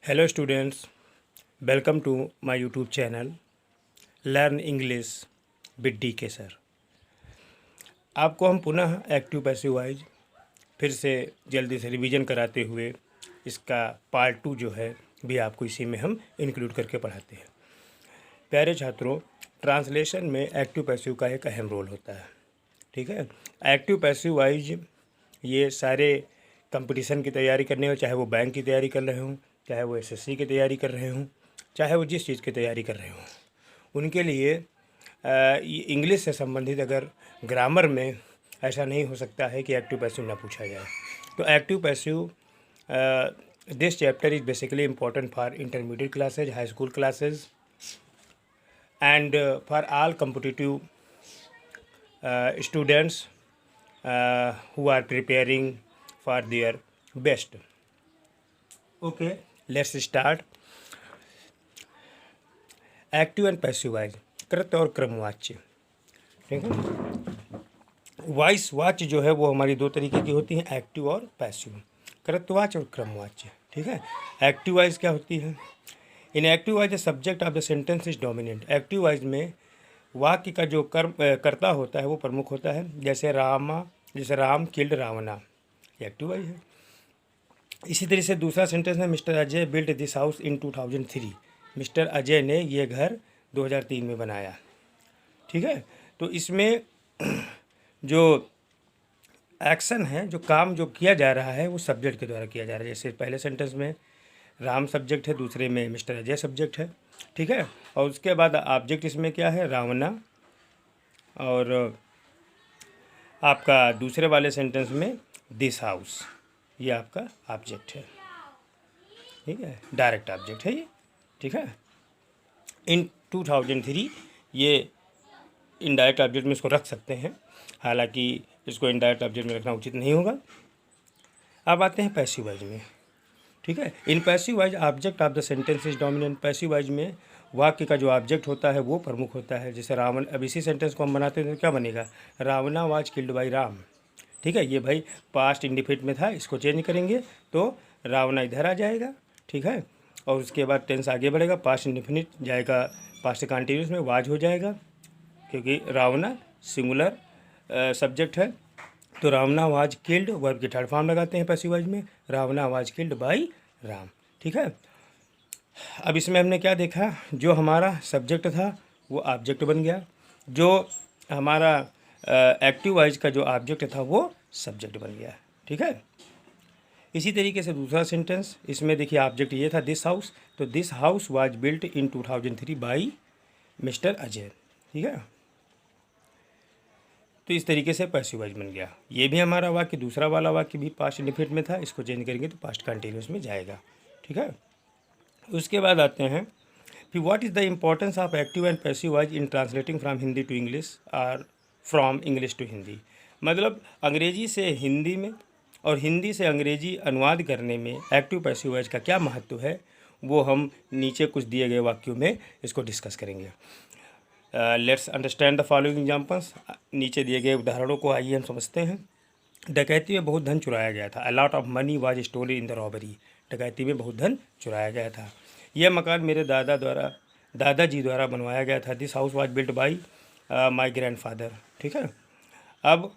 Hello students, welcome to my YouTube channel Learn English with DK sir. आपको हम पुनः active passive wise फिर से जल्दी से रिवीजन कराते हुए इसका पार्ट 2 जो है भी आपको इसी में हम इंक्लूड करके पढ़ाते हैं। प्यारे छात्रों, ट्रांसलेशन में एक्टिव पैसिव का एक अहम रोल होता है। ठीक है, एक्टिव पैसिव वाइज ये सारे कंपटीशन की तैयारी करने हो, चाहे वो बैंक की तैयारी कर रहे हों, चाहे वो एसएससी की तैयारी कर रहे हों, चाहे वो जिस चीज़ की तैयारी कर रहे हों, उनके लिए इंग्लिश से संबंधित अगर ग्रामर में ऐसा नहीं हो सकता है कि एक्टिव पैसिव ना पूछा जाए। तो active passive this chapter is basically important for intermediate classes, high school classes and for all competitive students who are preparing for their best. Okay, let's start. Active and passive wise, कृत और क्रमवाच्य। ठीक है, voice वाच्य जो है वो हमारी दो तरीके की होती हैं, एक्टिव और पैसिव, कृतवाच्य और क्रमवाच्य। ठीक है, एक्टिव वाइज क्या होती है? इन active voice the subject of the sentence is dominant. Active voice में वाक्य का जो कर्ता होता है वो प्रमुख होता है। जैसे राम किल्ड रावणा, ये एक्टिव वाइज है। इसी तरह से दूसरा सेंटेंस है mister Ajay build this house in 2003। Mister Ajay ने ये घर 2003 में बनाया। ठीक है, तो इसमें जो एक्शन है, जो काम जो किया जा रहा है वो सब्जेक्ट के द्वारा किया जा रहा है। जैसे पहले सेंटेंस में राम सब्जेक्ट है, दूसरे में मिस्टर अजय सब्जेक्ट है। ठीक है, और उसके बाद ऑब्जेक्ट इसमें क्या है? रावणा। और आपका दूसरे वाले सेंटेंस में दिस हाउस, ये आपका ऑब्जेक्ट है। ठीक है, डायरेक्ट ऑब्जेक्ट है ये। ठीक है, इन 2003 ये इनडायरेक्ट ऑब्जेक्ट में इसको रख सकते हैं, हालांकि इसको इनडायरेक्ट ऑब्जेक्ट में रखना उचित नहीं होगा। अब आते हैं पैसिव वाइज में। ठीक है, इन passive wise object of the sentence is dominant. Passive voice में वाक्य का जो ऑब्जेक्ट होता है वो प्रमुख होता है। जैसे रावण, अब इसी सेंटेंस को हम बनाते हैं तो क्या बनेगा? रावणा वाज किल्ड बाई राम। ठीक है, ये भाई पास्ट इंडिफिनिट में था, इसको चेंज करेंगे तो रावणा इधर आ जाएगा। ठीक है, और उसके बाद टेंस आगे बढ़ेगा, पास्ट इंडिफिनिट जाएगा पास्ट कंटिन्यूस में, वाज हो जाएगा, क्योंकि रावणा सिंगुलर सब्जेक्ट है। तो रावणा वाज किल्ड, वर्ब की थर्ड फॉर्म लगाते हैं पैसिव वाइज में, रावणा वाज किल्ड बाई राम। ठीक है, अब इसमें हमने क्या देखा? जो हमारा सब्जेक्ट था वो ऑब्जेक्ट बन गया, जो हमारा एक्टिव वाइज का जो ऑब्जेक्ट था वो सब्जेक्ट बन गया। ठीक है, इसी तरीके से दूसरा सेंटेंस, इसमें देखिए ऑब्जेक्ट ये था दिस हाउस, तो this house was built in 2003 by mister Ajay. ठीक है, तो इस तरीके से पैसिव वाइज बन गया। ये भी हमारा वाक्य, दूसरा वाला वाक्य भी पास्ट इंडिफिनिट में था, इसको चेंज करेंगे तो पास्ट कंटिन्यूस में जाएगा। ठीक है, उसके बाद आते हैं फिर what is the importance of active and passive voice in translating from Hindi to English और फ्रॉम इंग्लिश टू हिंदी। मतलब अंग्रेजी से हिंदी में और हिंदी से अंग्रेजी अनुवाद करने में एक्टिव पैसिव वाइज का क्या महत्व है, वो हम नीचे कुछ दिए गए वाक्यों में इसको डिस्कस करेंगे। Let's understand the following examples. नीचे दिए गए उदाहरणों को आइए हम समझते हैं। डकैती में बहुत धन चुराया गया था। A lot of money was stolen in the robbery. डकैती में बहुत धन चुराया गया था। यह मकान मेरे दादाजी द्वारा बनवाया गया था। This house was built by my grandfather. ठीक है, अब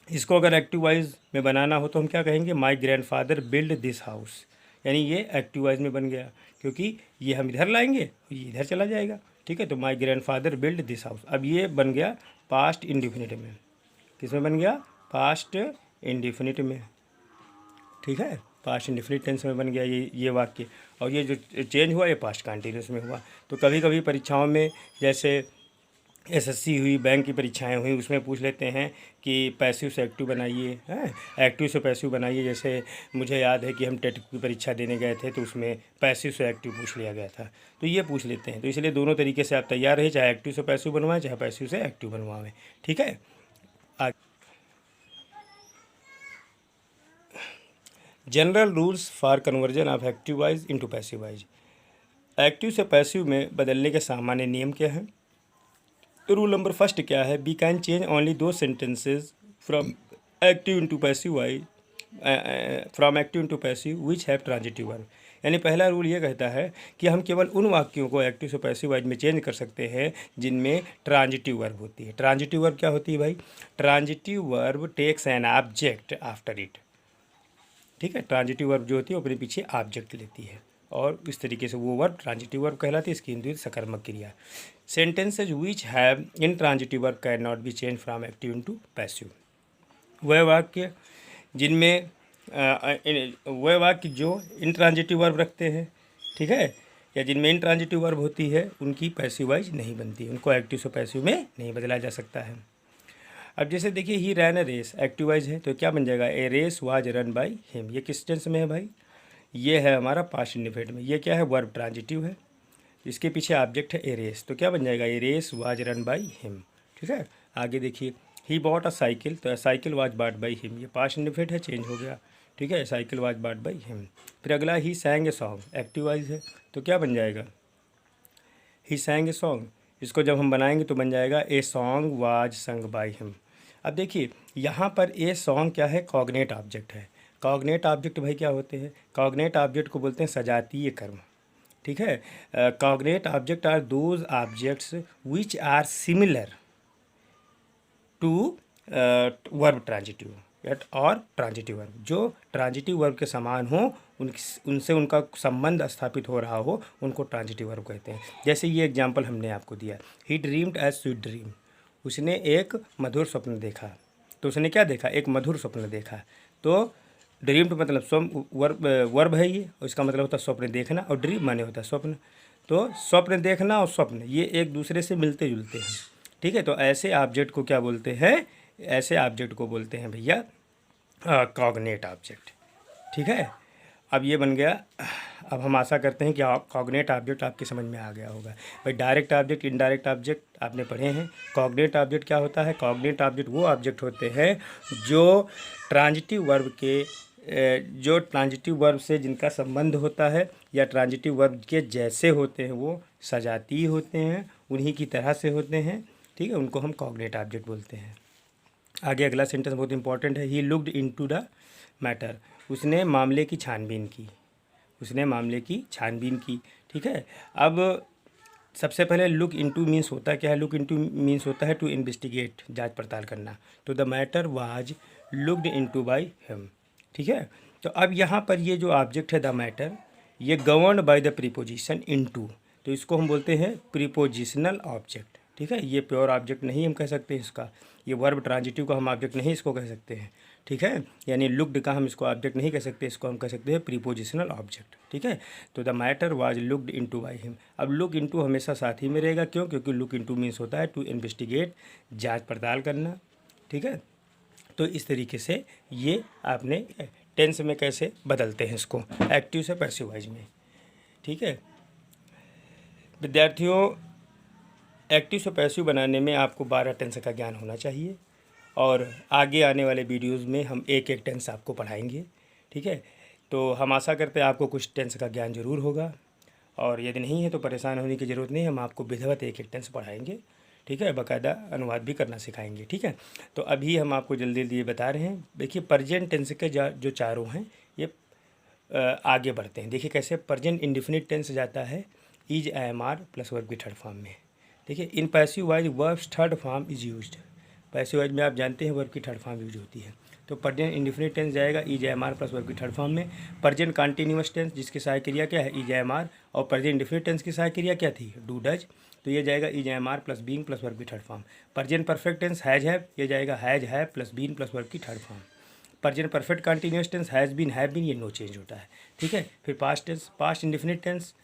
इसको अगर एक्टिव वाइज में बनाना हो तो हम क्या कहेंगे? My grandfather build this house, यानी ये एक्टिव वाइज में बन गया, क्योंकि ये हम इधर लाएंगे ये इधर चला जाएगा। ठीक है, तो my grandfather build this house. अब ये बन गया पास्ट इंडिफिनिट में। किस में बन गया? पास्ट इंडिफिनिट में। ठीक है, पास्ट इंडिफिनिट टेंस में बन गया ये वाक्य। और ये जो चेंज हुआ ये पास्ट कंटिन्यूस में हुआ। तो कभी कभी परीक्षाओं में, जैसे एसएससी हुई, बैंक की परीक्षाएं हुई, उसमें पूछ लेते हैं कि पैसिव से एक्टिव बनाइए, हैं, एक्टिव से पैसिव बनाइए। जैसे मुझे याद है कि हम टेट की परीक्षा देने गए थे तो उसमें पैसिव से एक्टिव पूछ लिया गया था, तो ये पूछ लेते हैं। तो इसलिए दोनों तरीके से आप तैयार रहे, चाहे एक्टिव से पैसिव बनवाएं, चाहे पैसिव से एक्टिव बनवाएं। ठीक है, general rules for conversion of active voice into passive wise. Active से पैसिव में बदलने के सामान्य नियम क्या हैं? रूल नंबर फर्स्ट क्या है? वी कैन चेंज ओनली दो sentences from active into passive voice from active to passive which have transitive verb. यानी पहला रूल ये कहता है कि हम केवल उन वाक्यों को एक्टिव से पैसिव वाइज में चेंज कर सकते हैं जिनमें ट्रांजिटिव वर्ब होती है। ट्रांजिटिव वर्ब क्या होती है भाई? Transitive verb takes an object after it. ठीक है, ट्रांजिटिव वर्ब जो होती है वो अपने पीछे ऑब्जेक्ट लेती है और इस तरीके से वो वर्ब ट्रांजिटिव वर्ब कहलाती है। इसकी हिंदी सकर्मक क्रिया। Sentences which have in transitive verb can not be change from active into passive. वह वाक्य जिनमें वह वाक्य जो इंट्रांजिटिव वर्ब रखते हैं, ठीक है, या जिनमें इंट्रांजिटिव वर्ब होती है उनकी पैसिव वाइज नहीं बनती, उनको एक्टिव से पैसिव में नहीं बदला जा सकता है। अब जैसे देखिए he ran a race, active voice है तो क्या बन जाएगा? A race was run by him. ये किस टेंस में है भाई? ये है हमारा पास्ट इंडेफिनिट में। ये क्या है? वर्ब ट्रांजिटिव है, इसके पीछे ऑब्जेक्ट है ए रेस, तो क्या बन जाएगा? A race was run by him. ठीक है, आगे देखिए ही बॉट अ साइकिल, तो cycle was bought by him, ये पास्ट इंडेफिनिट है, चेंज हो गया। ठीक है, cycle was bought by him. फिर अगला he sang a song, active voice है तो क्या बन जाएगा? He sang a song. इसको जब हम बनाएंगे तो बन जाएगा a song was sung by him. अब देखिए यहाँ पर ए सॉन्ग क्या है? कॉग्नेट ऑब्जेक्ट है। कॉग्नेट ऑब्जेक्ट भाई क्या होते हैं? कॉग्नेट ऑब्जेक्ट को बोलते हैं सजातीय कर्म। ठीक है, cognate object are those objects which are similar to verb transitive और ट्रांजिटिव वर्ब। जो ट्रांजिटिव वर्ब के समान हो, उनसे उनका संबंध स्थापित हो रहा हो, उनको ट्रांजिटिव वर्ब कहते हैं। जैसे ये एग्जांपल हमने आपको दिया, ही ड्रीम्ड एज स्वीट ड्रीम। उसने एक मधुर स्वप्न देखा, तो उसने क्या देखा? एक मधुर स्वप्न देखा। तो ड्रीम्ड मतलब वर्ब है ये, उसका मतलब होता है स्वप्न देखना, और ड्रीम माने होता है स्वप्न। तो स्वप्न देखना और स्वप्न ये एक दूसरे से मिलते जुलते हैं। ठीक है, तो ऐसे ऑब्जेक्ट को क्या बोलते हैं? ऐसे ऑब्जेक्ट को बोलते हैं भैया कॉग्नेट ऑब्जेक्ट। ठीक है, अब ये बन गया। अब हम आशा करते हैं कि कॉग्नेट ऑब्जेक्ट आपके समझ में आ गया होगा। भाई डायरेक्ट ऑब्जेक्ट, इनडायरेक्ट ऑब्जेक्ट आपने पढ़े हैं। कॉग्नेट ऑब्जेक्ट क्या होता है? कॉग्नेट ऑब्जेक्ट वो ऑब्जेक्ट होते हैं जो ट्रांजिटिव वर्ब से जिनका संबंध होता है या ट्रांजिटिव वर्ब के जैसे होते हैं, वो सजातीय होते हैं, उन्हीं की तरह से होते हैं। ठीक है, उनको हम कॉग्नेट ऑब्जेक्ट बोलते हैं। आगे अगला सेंटेंस बहुत इंपॉर्टेंट है। He looked into the matter. उसने मामले की छानबीन की। उसने मामले की छानबीन की। ठीक है, अब सबसे पहले लुक इनटू मीन्स होता क्या है? लुक इनटू मीन्स होता है टू इन्वेस्टिगेट, जांच पड़ताल करना। तो the matter was looked into bye him. ठीक है, तो अब यहाँ पर ये जो ऑब्जेक्ट है द मैटर, ये governed by the preposition into, तो इसको हम बोलते हैं प्रीपोजिशनल ऑब्जेक्ट। ठीक है, ये प्योर ऑब्जेक्ट नहीं हम कह सकते इसका, ये वर्ब ट्रांजिटिव का हम ऑब्जेक्ट नहीं इसको कह सकते हैं। ठीक है, यानी लुक्ड का हम इसको ऑब्जेक्ट नहीं कह सकते, इसको हम कह सकते हैं प्रीपोजिशनल ऑब्जेक्ट। ठीक है, तो the matter was looked into bye him. अब लुक इनटू हमेशा साथ ही में रहेगा, क्यों? क्योंकि लुक इनटू मीन्स होता है टू इन्वेस्टिगेट, जांच पड़ताल करना। ठीक है, तो इस तरीके से ये आपने टेंस में कैसे बदलते हैं इसको एक्टिव से पैसिव वाइज में। ठीक है विद्यार्थियों, एक्टिव से पैसिव बनाने में आपको 12 टेंस का ज्ञान होना चाहिए और आगे आने वाले वीडियोज़ में हम एक एक टेंस आपको पढ़ाएंगे। ठीक है, तो हम आशा करते हैं आपको कुछ टेंस का ज्ञान ज़रूर होगा, और यदि नहीं है तो परेशान होने की ज़रूरत नहीं, हम आपको विधिवत एक एक टेंस पढ़ाएंगे। ठीक है, बाकायदा अनुवाद भी करना सिखाएंगे। ठीक है, तो अभी हम आपको जल्दी जल्दी ये बता रहे हैं। देखिए प्रेजेंट टेंस के जो चारों हैं ये आगे बढ़ते हैं। देखिए कैसे प्रेजेंट इंडेफिनिट टेंस जाता है is am are plus verb की थर्ड फॉर्म में। देखिए in passive voice verbs third form is used. Passive voice में आप जानते हैं वर्ब की थर्ड फॉर्म यूज होती है, तो प्रेजेंट इंडेफिनिट टेंस जाएगा is am are plus verb की थर्ड फॉर्म में। प्रेजेंट कॉन्टिन्यूअस टेंस जिसकी सहायक क्रिया क्या है? इज एम आर, और प्रेजेंट इंडेफिनिट टेंस की सहायक क्रिया क्या थी? डू डज, तो ये जाएगा is am are plus being plus verb की third form. Present perfect tense has have, ये जाएगा has have plus been plus verb की third form. Present perfect continuous tense has been have been, ये no change होता है। ठीक है, फिर past tense, past indefinite tense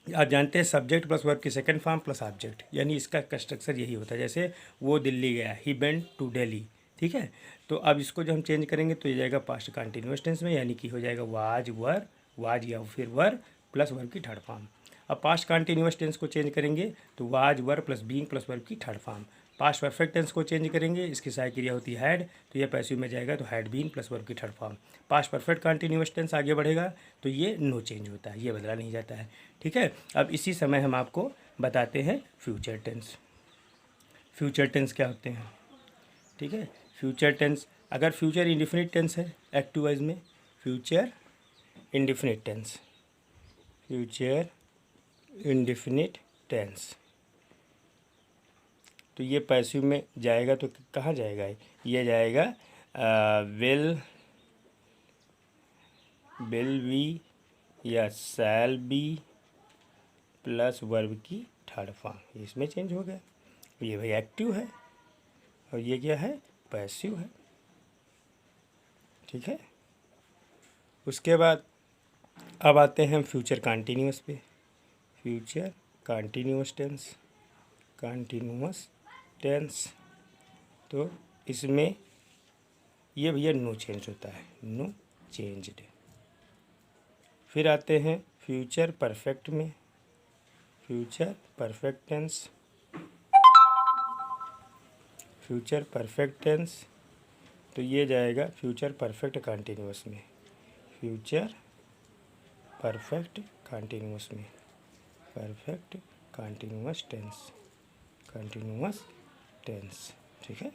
आप जानते हैं सब्जेक्ट प्लस वर्ब की सेकंड फॉर्म प्लस ऑब्जेक्ट, यानी इसका स्ट्रक्चर यही होता है। जैसे वो दिल्ली गया, ही वेंट टू दिल्ली। ठीक है, तो अब इसको जो हम चेंज करेंगे तो ये जाएगा पास्ट कंटिन्यूअस टेंस में, यानी कि हो जाएगा वाज वर, वाज या फिर वर प्लस वर्ब की थर्ड फॉर्म। अब पास्ट कंटिन्यूअस टेंस को चेंज करेंगे तो was were plus being plus verb की third form. Past perfect tense को चेंज करेंगे, इसकी सहायक क्रिया होती है हैड, तो ये पैसिव में जाएगा तो हैड बीन प्लस वर्ब की third form. Past perfect continuous tense आगे बढ़ेगा तो ये नो चेंज होता है, ये बदला नहीं जाता है। ठीक है, अब इसी समय हम आपको बताते हैं फ्यूचर टेंस। फ्यूचर टेंस क्या होते हैं? ठीक है, फ्यूचर टेंस अगर फ्यूचर इंडिफिनिट टेंस है एक्टिव वॉइस में, future indefinite tense, future indefinite tense, तो ये पैसिव में जाएगा तो कहाँ जाएगा? ये जाएगा विल बी या शैल बी प्लस वर्ब की थर्ड फॉर्म, इसमें चेंज हो गया। ये भाई एक्टिव है और ये क्या है? पैसिव है। ठीक है। उसके बाद अब आते हैं हम फ्यूचर कंटिन्यूअस पे। Future continuous tense, continuous tense, तो इसमें ये भैया नो चेंज होता है, नो चेंज्ड। फिर आते हैं फ्यूचर परफेक्ट में, future perfect tense, future perfect tense, तो ये जाएगा फ्यूचर परफेक्ट कंटिन्यूअस में, फ्यूचर परफेक्ट कंटिन्यूअस में, perfect continuous tense, continuous tense. ठीक है,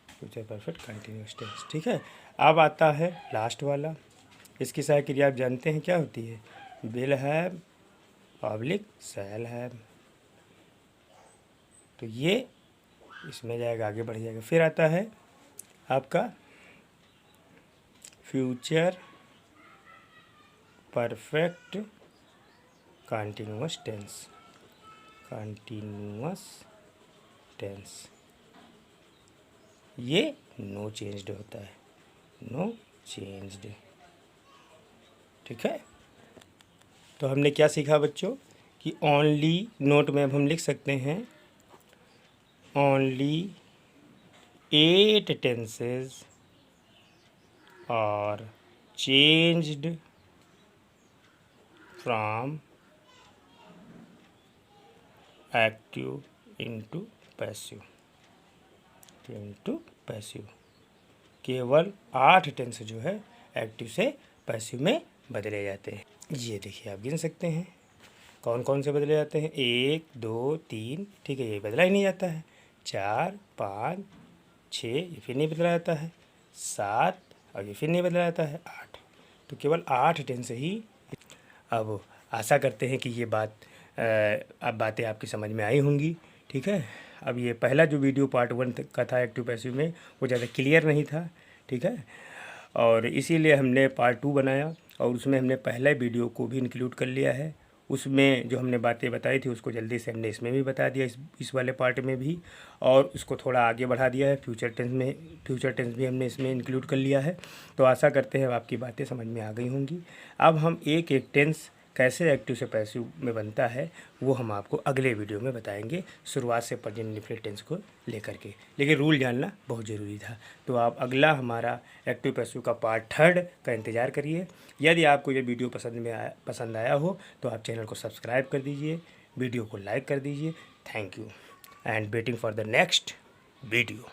फ्यूचर परफेक्ट कंटिन्यूअस टेंस। ठीक है। अब आता है लास्ट वाला, इसकी सहायक क्रिया आप जानते हैं क्या होती है? Will have public shall have, तो ये इसमें जाएगा, आगे बढ़ जाएगा। फिर आता है आपका future perfect continuous tense, continuous tense, ये नो चेंज्ड होता है, नो चेंज्ड। ठीक है। तो हमने क्या सीखा बच्चों कि ओनली, नोट में अब हम लिख सकते हैं only 8 tenses are changed from active into passive, into passive. केवल 8 टेंस जो है एक्टिव से पैसिव में बदले जाते हैं। ये देखिए आप गिन सकते हैं कौन कौन से बदले जाते हैं। 1 2 3, ठीक है, ये बदला ही नहीं जाता है। 4 5 6, ये फिर नहीं बदला जाता है। 7, और ये फिर नहीं बदला जाता है। 8, तो केवल 8 टेंस ही। अब आशा करते हैं कि ये अब बातें आपकी समझ में आई होंगी। ठीक है। अब ये पहला जो वीडियो पार्ट 1 का था एक्टिव पैसिव में, वो ज़्यादा क्लियर नहीं था। ठीक है, और इसीलिए हमने पार्ट 2 बनाया और उसमें हमने पहले वीडियो को भी इंक्लूड कर लिया है। उसमें जो हमने बातें बताई थी उसको जल्दी से हमने इसमें भी बता दिया, इस वाले पार्ट में भी, और उसको थोड़ा आगे बढ़ा दिया है। फ्यूचर टेंस भी हमने इसमें इंक्लूड कर लिया है। तो आशा करते हैं आपकी बातें समझ में आ गई होंगी। अब हम एक एक टेंस कैसे एक्टिव से पैसिव में बनता है वो हम आपको अगले वीडियो में बताएंगे, शुरुआत से प्रेजेंट इंडेफिनिट टेंस को लेकर के। लेकिन रूल जानना बहुत ज़रूरी था। तो आप अगला हमारा एक्टिव पैसिव का पार्ट 3 का इंतज़ार करिए। यदि आपको ये वीडियो पसंद आया हो तो आप चैनल को सब्सक्राइब कर दीजिए, वीडियो को लाइक कर दीजिए। Thank you and waiting for the next video.